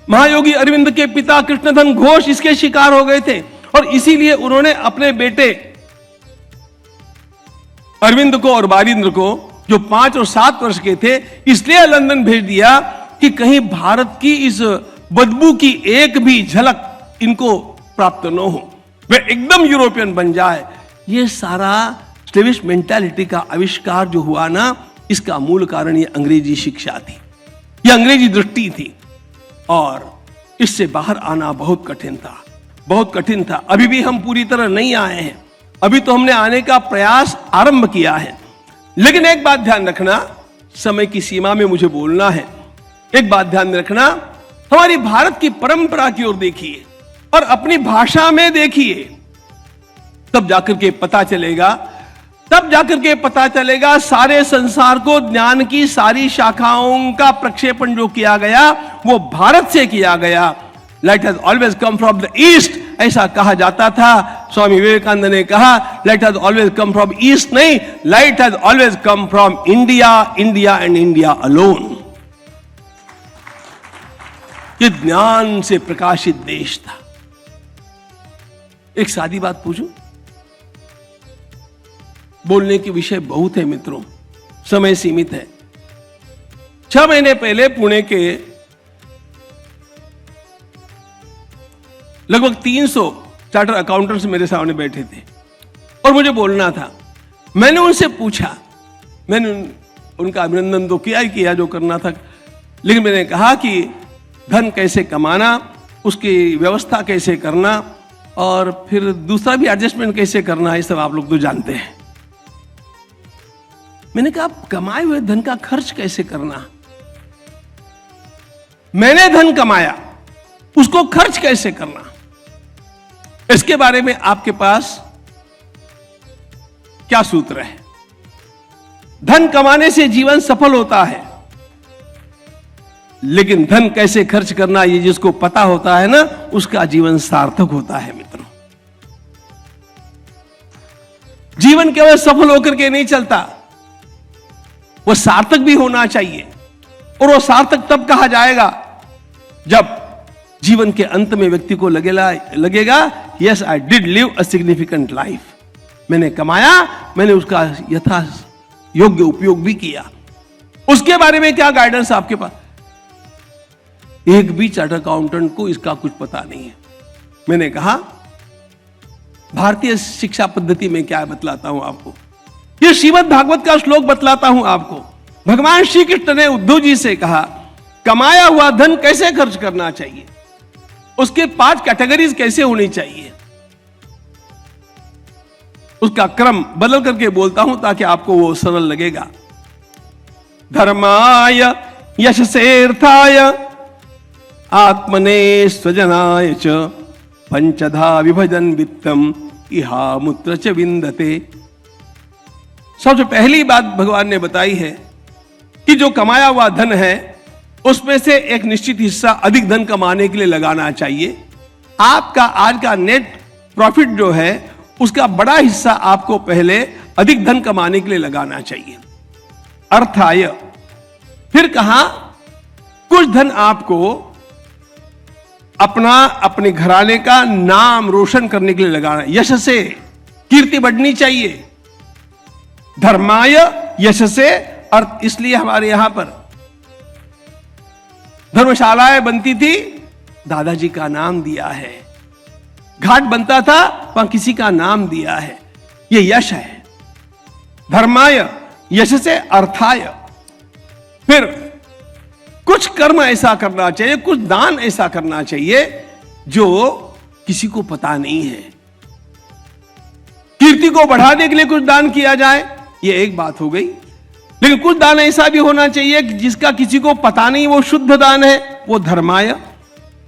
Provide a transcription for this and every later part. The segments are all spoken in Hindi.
महायोगी अरविंद के पिता कृष्णधन घोष इसके शिकार हो गए थे और इसीलिए उन्होंने अपने बेटे अरविंद को और बारिंद्र को, जो 5 और 7 वर्ष के थे, इसलिए लंदन भेज दिया कि कहीं भारत की इस बदबू की एक भी झलक इनको प्राप्त न हो, वे एकदम यूरोपियन बन जाए। ये सारा स्लेविश मेंटालिटी का आविष्कार जो हुआ ना, इसका मूल कारण ये अंग्रेजी शिक्षा थी, ये अंग्रेजी दृष्टि थी और इससे बाहर आना बहुत कठिन था, बहुत कठिन था। अभी भी हम पूरी तरह नहीं आए हैं, अभी तो हमने आने का प्रयास आरंभ किया है। लेकिन एक बात ध्यान रखना, समय की सीमा में मुझे बोलना है, एक बात ध्यान रखना, हमारी भारत की परंपरा की ओर देखिए और अपनी भाषा में देखिए, तब जाकर के पता चलेगा, तब जाकर के पता चलेगा सारे संसार को ज्ञान की सारी शाखाओं का प्रक्षेपण जो किया गया वो भारत से किया गया। Light has always come from the east, ऐसा कहा जाता था। स्वामी विवेकानंद ने कहा light has always come from east नहीं, light has always come from India, India and India alone. ये ज्ञान से प्रकाशित देश था। एक सादी बात पूछूं, बोलने के विषय बहुत है मित्रों, समय सीमित है। 6 महीने पहले पुणे के लगभग 300 चार्टर अकाउंटेंट्स मेरे सामने बैठे थे और मुझे बोलना था। मैंने उनसे पूछा, मैंने उनका अभिनंदन तो किया ही किया जो करना था, लेकिन मैंने कहा कि धन कैसे कमाना, उसकी व्यवस्था कैसे करना और फिर दूसरा भी एडजस्टमेंट कैसे करना, ये सब आप लोग तो जानते हैं। मैंने कहा कमाए हुए धन का खर्च कैसे करना, मैंने धन कमाया उसको खर्च कैसे करना, इसके बारे में आपके पास क्या सूत्र है? धन कमाने से जीवन सफल होता है, लेकिन धन कैसे खर्च करना ये जिसको पता होता है ना, उसका जीवन सार्थक होता है मित्रों। जीवन केवल सफल होकर के नहीं चलता, वो सार्थक भी होना चाहिए। और वो सार्थक तब कहा जाएगा जब जीवन के अंत में व्यक्ति को लगेगा yes I did live a significant life, मैंने कमाया, मैंने उसका यथा योग्य उपयोग भी किया। उसके बारे में क्या गाइडेंस आपके पास? एक भी चार्टर अकाउंटेंट को इसका कुछ पता नहीं है। मैंने कहा भारतीय शिक्षा पद्धति में क्या बतलाता हूं आपको, ये श्रीमद् भागवत का श्लोक बतलाता हूं आपको। भगवान श्री कृष्ण ने उद्धव जी से कहा कमाया हुआ धन कैसे खर्च करना चाहिए, उसके 5 कैटेगरीज कैसे होनी चाहिए, उसका क्रम बदल करके बोलता हूं ताकि आपको वो सरल लगेगा। धर्माय यशसेर्थाय आत्मने स्वजनाय च पंचधा विभजन वित्तम इहा मुत्र च विंदते। सबसे पहली बात भगवान ने बताई है कि जो कमाया हुआ धन है उसमें से एक निश्चित हिस्सा अधिक धन कमाने के लिए लगाना चाहिए। आपका आज का नेट प्रॉफिट जो है उसका बड़ा हिस्सा आपको पहले अधिक धन कमाने के लिए लगाना चाहिए। अर्थाय, फिर कहा कुछ धन आपको अपने घराने का नाम रोशन करने के लिए लगाना, यश से कीर्ति बढ़नी चाहिए। धर्माय यश से अर्थ, इसलिए हमारे यहां पर धर्मशालाएं बनती थी, दादाजी का नाम दिया है। घाट बनता था, वहां किसी का नाम दिया है, यह यश है। धर्माय यश से अर्थाय, फिर कुछ कर्म ऐसा करना चाहिए, कुछ दान ऐसा करना चाहिए जो किसी को पता नहीं है। कीर्ति को बढ़ाने के लिए कुछ दान किया जाए, यह एक बात हो गई। लेकिन कुछ दान ऐसा भी होना चाहिए कि जिसका किसी को पता नहीं, वो शुद्ध दान है, वो धर्माय।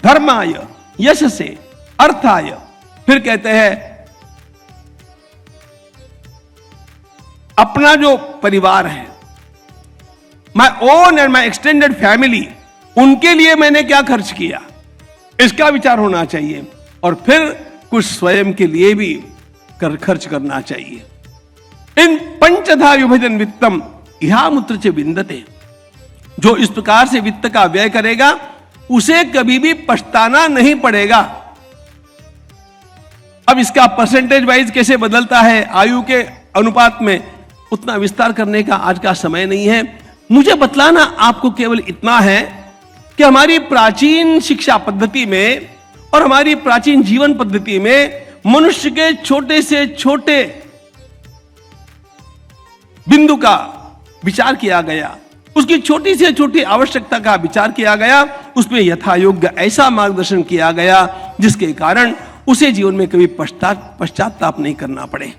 धर्माय यश से अर्थाय, फिर कहते हैं अपना जो परिवार है, my own and my extended family, उनके लिए मैंने क्या खर्च किया, इसका विचार होना चाहिए। और फिर कुछ स्वयं के लिए भी खर्च करना चाहिए। इन पंचधा विभजन वित्तम इहा मुत्र च विंदते, जो इस प्रकार से वित्त का व्यय करेगा उसे कभी भी पछताना नहीं पड़ेगा। अब इसका परसेंटेज वाइज कैसे बदलता है आयु के अनुपात में, उतना विस्तार करने का आज का समय नहीं है। मुझे बतलाना आपको केवल इतना है कि हमारी प्राचीन शिक्षा पद्धति में और हमारी प्राचीन जीवन पद्धति में मनुष्य के छोटे से छोटे बिंदु का विचार किया गया, उसकी छोटी से छोटी आवश्यकता का विचार किया गया, उसमें यथा योग्य ऐसा मार्गदर्शन किया गया जिसके कारण उसे जीवन में कभी पश्चाताप नहीं करना पड़े।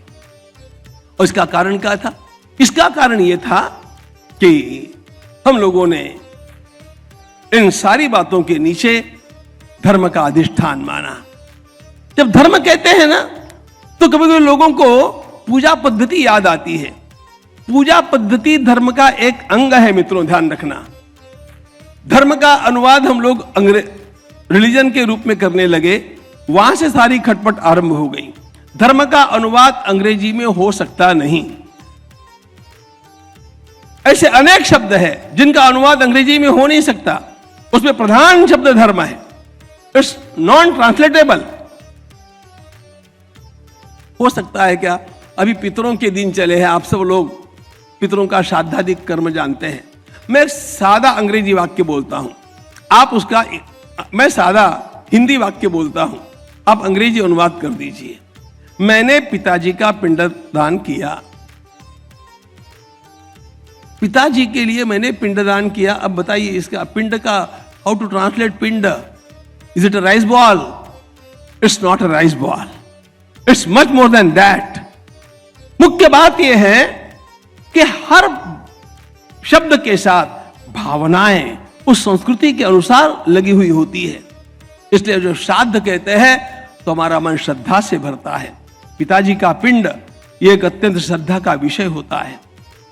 और इसका कारण क्या था? इसका कारण यह था कि हम लोगों ने इन सारी बातों के नीचे धर्म का अधिष्ठान माना। जब धर्म कहते हैं ना, तो कभी कभी लोगों को पूजा पद्धति याद आती है। पूजा पद्धति धर्म का एक अंग है मित्रों, ध्यान रखना। धर्म का अनुवाद हम लोग रिलीजन के रूप में करने लगे, वहां से सारी खटपट आरंभ हो गई। धर्म का अनुवाद अंग्रेजी में हो सकता नहीं। ऐसे अनेक शब्द हैं जिनका अनुवाद अंग्रेजी में हो नहीं सकता। उसमें प्रधान शब्द धर्म है, इट्स नॉन ट्रांसलेटेबल। हो सकता है क्या? अभी पितरों के दिन चले हैं, आप सब लोग पितरों का श्राद्धादिक कर्म जानते हैं। मैं सादा अंग्रेजी वाक्य बोलता हूं, आप उसका, मैं सादा हिंदी वाक्य बोलता हूं, आप अंग्रेजी अनुवाद कर दीजिए। मैंने पिताजी का पिंडदान किया, पिताजी के लिए मैंने पिंडदान किया। अब बताइए इसका पिंड का हाउ टू ट्रांसलेट पिंड? Is it a rice ball? It's not a rice ball, it's much more than that. मुख्य बात यह है कि हर शब्द के साथ भावनाएं उस संस्कृति के अनुसार लगी हुई होती है। इसलिए जो श्राद्ध कहते हैं तो हमारा मन श्रद्धा से भरता है। पिताजी का पिंड यह एक अत्यंत श्रद्धा का विषय होता है।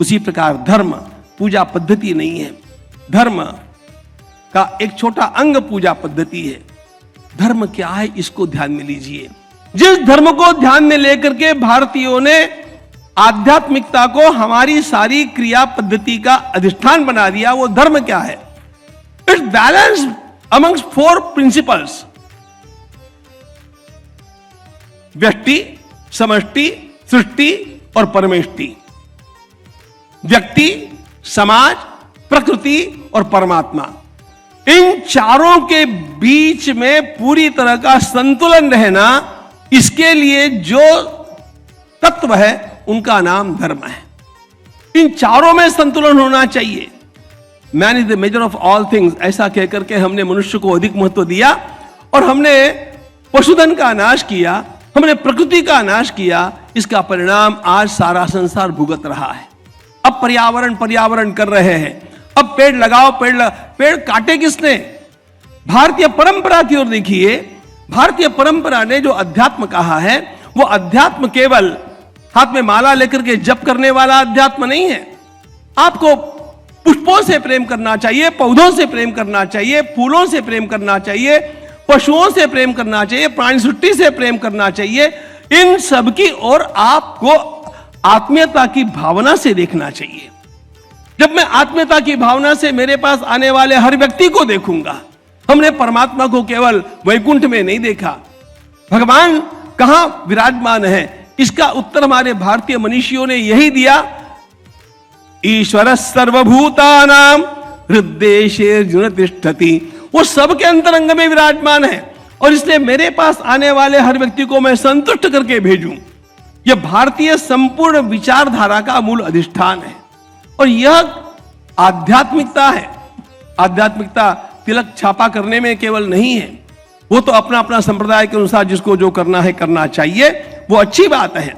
उसी प्रकार धर्म पूजा पद्धति नहीं है, धर्म का एक छोटा अंग पूजा पद्धति है। धर्म क्या है इसको ध्यान में लीजिए। जिस धर्म को ध्यान में लेकर के भारतीयों ने आध्यात्मिकता को हमारी सारी क्रिया पद्धति का अधिष्ठान बना दिया, वो धर्म क्या है? इट्स बैलेंस अमंग्स 4 प्रिंसिपल्स: व्यष्टि, समष्टि, सृष्टि और परमेष्टि। व्यक्ति, समाज, प्रकृति और परमात्मा, इन चारों के बीच में पूरी तरह का संतुलन रहना, इसके लिए जो तत्व है उनका नाम धर्म है। इन चारों में संतुलन होना चाहिए। Man is the measure of all things, ऐसा कहकर के हमने मनुष्य को अधिक महत्व दिया और हमने पशुधन का नाश किया, हमने प्रकृति का नाश किया। इसका परिणाम आज सारा संसार भुगत रहा है। अब पर्यावरण कर रहे हैं, अब पेड़ लगाओ, पेड़ काटे किसने? भारतीय परंपरा की ओर देखिए। भारतीय परंपरा ने जो अध्यात्म कहा है, वो अध्यात्म केवल हाथ में माला लेकर के जप करने वाला अध्यात्म नहीं है। आपको पुष्पों से प्रेम करना चाहिए, पौधों से प्रेम करना चाहिए, फूलों से प्रेम करना चाहिए, पशुओं से प्रेम करना चाहिए, प्राणी सृष्टि से प्रेम करना चाहिए। इन सब की ओर आपको आत्मीयता की भावना से देखना चाहिए। जब मैं आत्मीयता की भावना से मेरे पास आने वाले हर व्यक्ति को देखूंगा, हमने परमात्मा को केवल वैकुंठ में नहीं देखा। भगवान कहां विराजमान है, इसका उत्तर हमारे भारतीय मनीषियों ने यही दिया: ईश्वर सर्वभूतानां हृद्देशेर्जुन तिष्ठति। वो सबके अंतरंग में विराजमान है और इसलिए मेरे पास आने वाले हर व्यक्ति को मैं संतुष्ट करके भेजूं। यह भारतीय संपूर्ण विचारधारा का मूल अधिष्ठान है और यह आध्यात्मिकता है। आध्यात्मिकता तिलक छापा करने में केवल नहीं है, वो तो अपना अपना संप्रदाय के अनुसार जिसको जो करना है करना चाहिए, वो अच्छी बात है।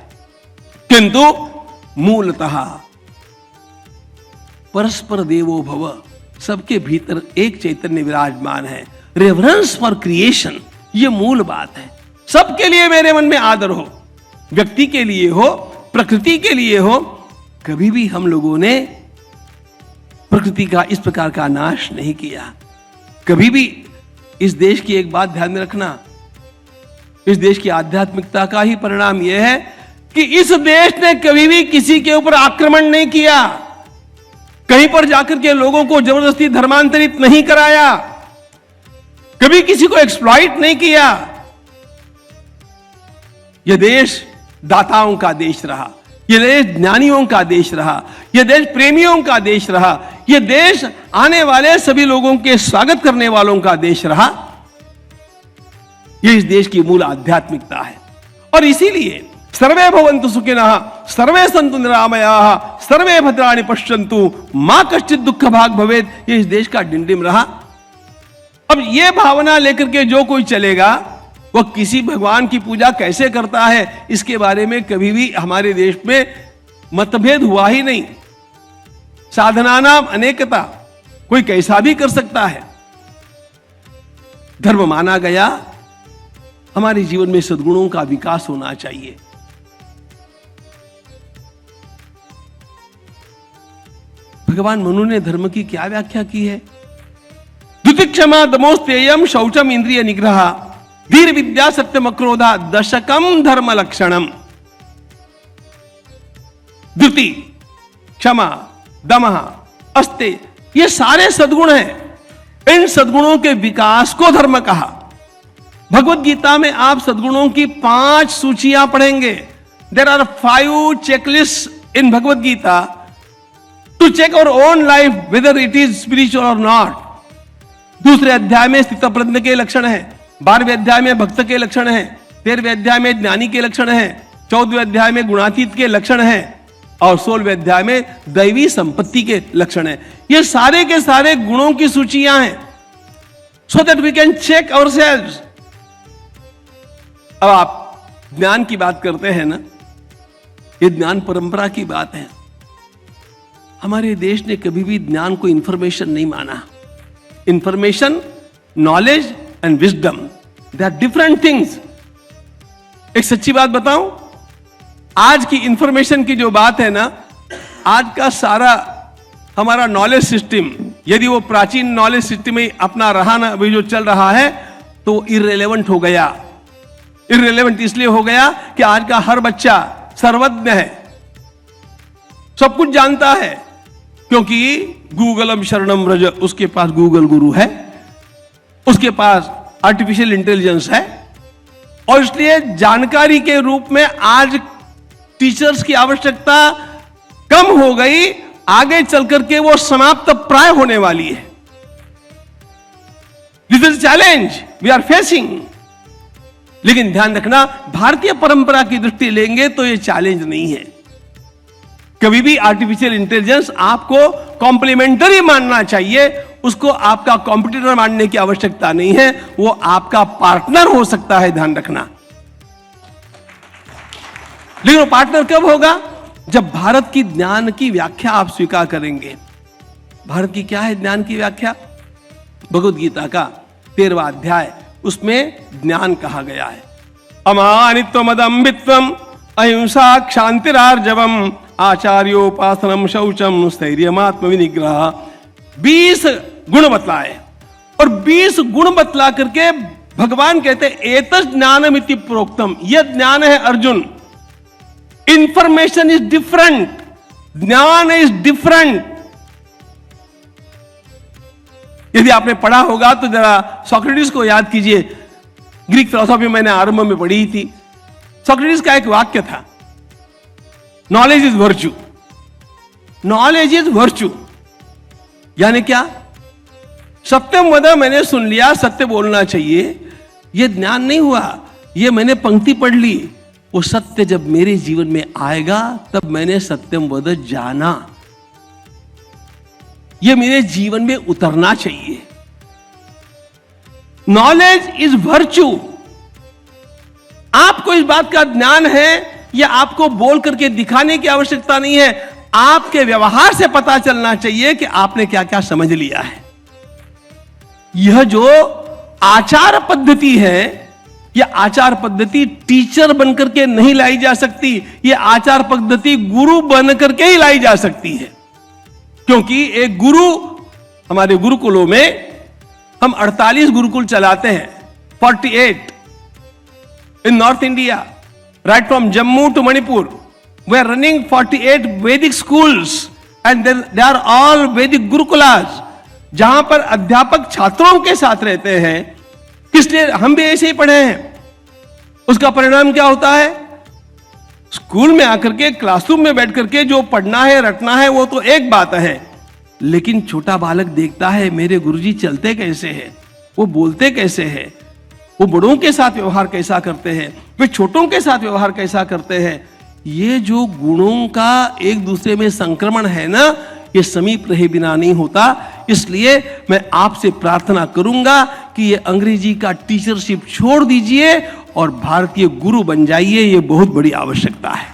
किंतु मूलतः परस्पर देवो भव, सबके भीतर एक चैतन्य विराजमान है। रेवरेंस फॉर क्रिएशन, ये मूल बात है। सबके लिए मेरे मन में आदर हो, व्यक्ति के लिए हो, प्रकृति के लिए हो। कभी भी हम लोगों ने प्रकृति का इस प्रकार का नाश नहीं किया। कभी भी इस देश की एक बात ध्यान में रखना, इस देश की आध्यात्मिकता का ही परिणाम यह है कि इस देश ने कभी भी किसी के ऊपर आक्रमण नहीं किया, कहीं पर जाकर के लोगों को जबरदस्ती धर्मांतरित नहीं कराया। कभी किसी को एक्सप्लॉइट नहीं किया। यह देश दाताओं का देश रहा, यह देश ज्ञानियों का देश रहा, यह देश प्रेमियों का देश रहा, यह देश आने वाले सभी लोगों के स्वागत करने वालों का देश रहा। यह इस देश की मूल आध्यात्मिकता है। और इसीलिए सर्वे भवन्तु सुखिनः, सर्वे सन्तु निरामयाः, सर्वे भद्राणि पश्यन्तु, मां कश्चित् दुःख भाग् भवेत्, यह इस देश का डिंडिम रहा। अब यह भावना लेकर के जो कोई चलेगा वह किसी भगवान की पूजा कैसे करता है, इसके बारे में कभी भी हमारे देश में मतभेद हुआ ही नहीं। साधना नाम अनेकता, कोई कैसा भी कर सकता है। धर्म माना गया, हमारे जीवन में सद्गुणों का विकास होना चाहिए। भगवान मनु ने धर्म की क्या व्याख्या की है? द्युतिक्षमा दमोस्तेयम शौचम इंद्रिय निग्रह धीर विद्या सत्यम अक्रोधा दशकम धर्म लक्षणम। द्युति, क्षमा, दमः, अस्ते, ये सारे सद्गुण हैं। इन सद्गुणों के विकास को धर्म कहा। भगवत गीता में आप सद्गुणों की 5 सूचियां पढ़ेंगे। There are 5 checklist in Bhagavad Gita to check our own life whether it is spiritual और नॉट। दूसरे अध्याय में स्थितप्रज्ञ के लक्षण है, 12वें अध्याय में भक्त के लक्षण है, 13वें अध्याय में ज्ञानी के लक्षण है, 14वें अध्याय में गुणातीत के लक्षण है और 16वें अध्याय में दैवी संपत्ति के लक्षण है। ये सारे के सारे गुणों की सूचियां हैं, so that we can check ourselves. अब आप ज्ञान की बात करते हैं ना, ये ज्ञान परंपरा की बात है। हमारे देश ने कभी भी ज्ञान को इंफॉर्मेशन नहीं माना। Information, knowledge and wisdom, they are different things. एक सच्ची बात बताऊं, आज की इंफॉर्मेशन की जो बात है ना, आज का सारा हमारा नॉलेज सिस्टम, यदि वो प्राचीन नॉलेज सिस्टम में अपना रहा ना, अभी जो चल रहा है, तो इररिलेवेंट हो गया। इररिलेवेंट इसलिए हो गया कि आज का हर बच्चा सर्वज्ञ है, सब कुछ जानता है, क्योंकि गूगलम शरणम व्रज, उसके पास गूगल गुरु है, उसके पास आर्टिफिशियल इंटेलिजेंस है। और इसलिए जानकारी के रूप में आज टीचर्स की आवश्यकता कम हो गई, आगे चल करके वो समाप्त प्राय होने वाली है। This is challenge we are facing. लेकिन ध्यान रखना, भारतीय परंपरा की दृष्टि लेंगे तो ये चैलेंज नहीं है। कभी भी आर्टिफिशियल इंटेलिजेंस आपको कॉम्प्लीमेंटरी मानना चाहिए, उसको आपका कॉम्पिटिटर मानने की आवश्यकता नहीं है, वो आपका पार्टनर हो सकता है, ध्यान रखना। लेकिन वो पार्टनर कब होगा? जब भारत की ज्ञान की व्याख्या आप स्वीकार करेंगे। भारत की क्या है ज्ञान की व्याख्या? भगवत गीता का 13वां अध्याय, उसमें ज्ञान कहा गया है। अमानित्वम अदम्भित्वम अहिंसा क्षांतिरार्जवम आचार्योपासनम शौचम स्थैर्यमात्म विनिग्रह। 20 गुण बतलाए और 20 गुण बतला करके भगवान कहते एतस् ज्ञानमिति प्रोक्तम। यह ज्ञान है अर्जुन। इंफॉर्मेशन इज डिफरेंट, ज्ञान इज डिफरेंट। यदि आपने पढ़ा होगा तो जरा सोक्रेटिस को याद कीजिए। ग्रीक फिलॉसफी मैंने आरंभ में पढ़ी थी। सोक्रेटिस का एक वाक्य था, knowledge is virtue. Knowledge is virtue यानी क्या? सत्यम वद, मैंने सुन लिया, सत्य बोलना चाहिए, यह ज्ञान नहीं हुआ। यह मैंने पंक्ति पढ़ ली, वो सत्य जब मेरे जीवन में आएगा तब मैंने सत्यम वद जाना, यह मेरे जीवन में उतरना चाहिए। Knowledge is virtue. आपको इस बात का ज्ञान है, यह आपको बोल करके दिखाने की आवश्यकता नहीं है, आपके व्यवहार से पता चलना चाहिए कि आपने क्या क्या समझ लिया है। यह जो आचार पद्धति है, यह आचार पद्धति टीचर बनकर के नहीं लाई जा सकती, यह आचार पद्धति गुरु बनकर के ही लाई जा सकती है। क्योंकि एक गुरु, हमारे गुरुकुलों में हम 48 गुरुकुल चलाते हैं, 48 in North India, right from Jammu to Manipur. We are running 48 Vedic schools and they are all Vedic Gurukulas, जहां पर अध्यापक छात्रों के साथ रहते हैं किस लिए? हम भी ऐसे ही पढ़े हैं। उसका परिणाम क्या होता है? स्कूल में आकर के, क्लासरूम में बैठ करके जो पढ़ना है, रटना है, वो तो एक बात है, लेकिन छोटा बालक देखता है मेरे गुरुजी चलते कैसे हैं, वो बोलते कैसे हैं, वो बड़ों के साथ व्यवहार कैसा करते हैं, वे छोटों के साथ व्यवहार कैसा करते हैं। ये जो गुणों का एक दूसरे में संक्रमण है ना, ये समीप रहे बिना नहीं होता। इसलिए मैं आपसे प्रार्थना करूंगा कि ये अंग्रेजी का टीचरशिप छोड़ दीजिए और भारतीय गुरु बन जाइए। ये बहुत बड़ी आवश्यकता है।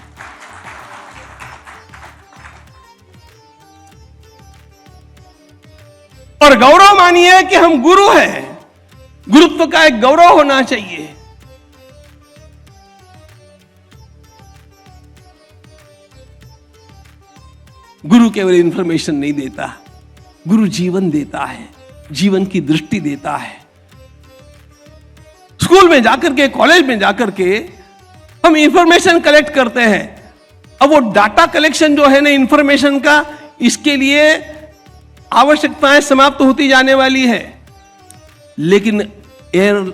और गौरव मानिए कि हम गुरु हैं। गुरुत्व का एक गौरव होना चाहिए। गुरु केवल इंफॉर्मेशन नहीं देता, गुरु जीवन देता है, जीवन की दृष्टि देता है। स्कूल में जाकर के, कॉलेज में जाकर के हम इंफॉर्मेशन कलेक्ट करते हैं। अब वो डाटा कलेक्शन जो है ना इंफॉर्मेशन का, इसके लिए आवश्यकताएं समाप्त होती जाने वाली है। लेकिन एयर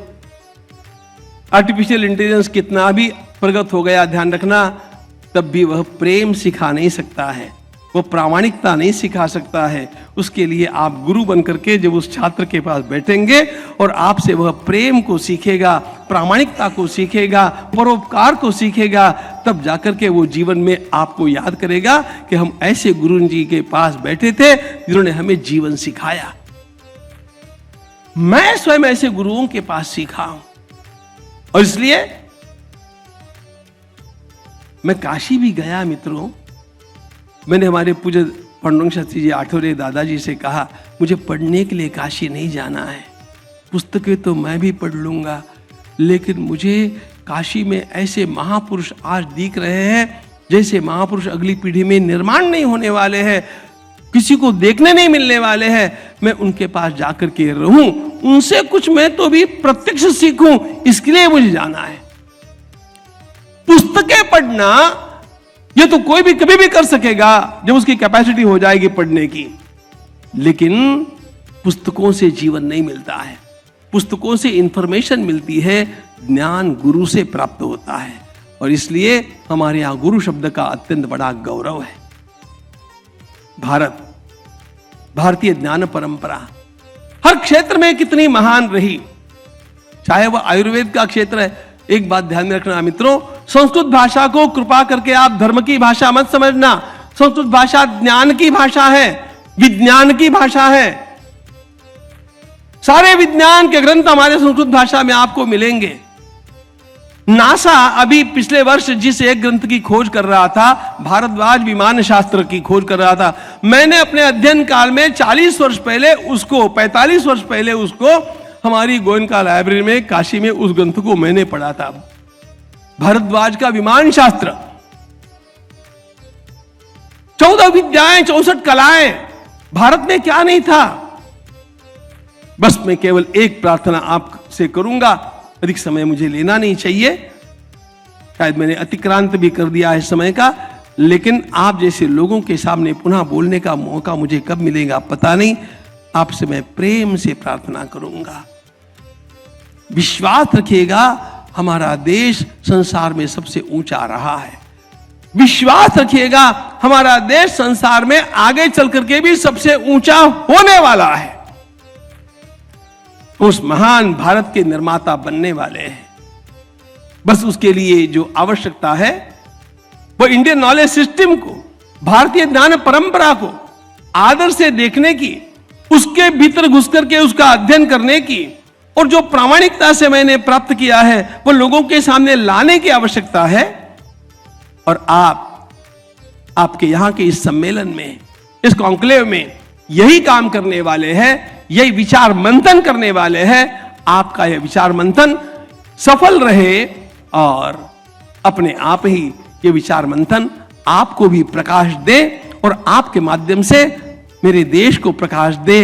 आर्टिफिशियल इंटेलिजेंस कितना भी प्रगत हो गया, ध्यान रखना, तब भी वह प्रेम सिखा नहीं सकता है, वो प्रामाणिकता नहीं सिखा सकता है। उसके लिए आप गुरु बनकर के जब उस छात्र के पास बैठेंगे और आपसे वह प्रेम को सीखेगा, प्रामाणिकता को सीखेगा, परोपकार को सीखेगा, तब जाकर के वो जीवन में आपको याद करेगा कि हम ऐसे गुरु जी के पास बैठे थे जिन्होंने हमें जीवन सिखाया। मैं स्वयं ऐसे गुरुओं के पास सीखा हूं और इसलिए मैं काशी भी गया मित्रों। मैंने हमारे पूज्य पांडुरंग शास्त्री जी आठवरे दादाजी से कहा, मुझे पढ़ने के लिए काशी नहीं जाना है, पुस्तकें तो मैं भी पढ़ लूंगा, लेकिन मुझे काशी में ऐसे महापुरुष आज दिख रहे हैं जैसे महापुरुष अगली पीढ़ी में निर्माण नहीं होने वाले हैं, किसी को देखने नहीं मिलने वाले हैं। मैं उनके पास जाकर के रहूं, उनसे कुछ मैं तो भी प्रत्यक्ष सीखूं, इसके लिए मुझे जाना है। पुस्तकें पढ़ना ये तो कोई भी कभी भी कर सकेगा जब उसकी कैपेसिटी हो जाएगी पढ़ने की, लेकिन पुस्तकों से जीवन नहीं मिलता है, पुस्तकों से इंफॉर्मेशन मिलती है, ज्ञान गुरु से प्राप्त होता है। और इसलिए हमारे यहां गुरु शब्द का अत्यंत बड़ा गौरव है। भारतीय ज्ञान परंपरा हर क्षेत्र में कितनी महान रही, चाहे वह आयुर्वेद का क्षेत्र है। एक बात ध्यान में रखना मित्रों, संस्कृत भाषा को कृपा करके आप धर्म की भाषा मत समझना। संस्कृत भाषा ज्ञान की भाषा है, विज्ञान की भाषा है। सारे विज्ञान के ग्रंथ हमारे संस्कृत भाषा में आपको मिलेंगे। नासा अभी पिछले वर्ष जिस एक ग्रंथ की खोज कर रहा था, भारद्वाज विमान शास्त्र की खोज कर रहा था, मैंने अपने अध्ययन काल में 40 वर्ष पहले उसको, 45 वर्ष पहले उसको हमारी गोयनका लाइब्रेरी में काशी में उस ग्रंथ को मैंने पढ़ा था। भारद्वाज का विमान शास्त्र, 14 विद्याएं, 64 कलाएं, भारत में क्या नहीं था। बस मैं केवल एक प्रार्थना आपसे करूंगा, अधिक समय मुझे लेना नहीं चाहिए, शायद मैंने अतिक्रांत भी कर दिया है समय का, लेकिन आप जैसे लोगों के सामने पुनः बोलने का मौका मुझे कब मिलेगा पता नहीं। आपसे मैं प्रेम से प्रार्थना करूंगा, विश्वास रखिएगा, हमारा देश संसार में सबसे ऊंचा रहा है। विश्वास रखिएगा, हमारा देश संसार में आगे चल करके भी सबसे ऊंचा होने वाला है। उस महान भारत के निर्माता बनने वाले हैं। बस उसके लिए जो आवश्यकता है वो इंडियन नॉलेज सिस्टम को, भारतीय ज्ञान परंपरा को आदर से देखने की, उसके भीतर घुस करके उसका अध्ययन करने की, और जो प्रामाणिकता से मैंने प्राप्त किया है वो लोगों के सामने लाने की आवश्यकता है। और आपके यहां के इस सम्मेलन में, इस कॉन्क्लेव में यही काम करने वाले हैं, यही विचार मंथन करने वाले हैं। आपका यह विचार मंथन सफल रहे और अपने आप ही ये विचार मंथन आपको भी प्रकाश दे और आपके माध्यम से मेरे देश को प्रकाश दे।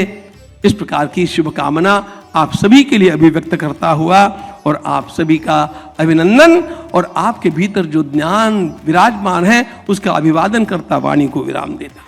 इस प्रकार की शुभकामना आप सभी के लिए अभिव्यक्त करता हुआ और आप सभी का अभिनंदन और आपके भीतर जो ज्ञान विराजमान है उसका अभिवादन करता वाणी को विराम देता।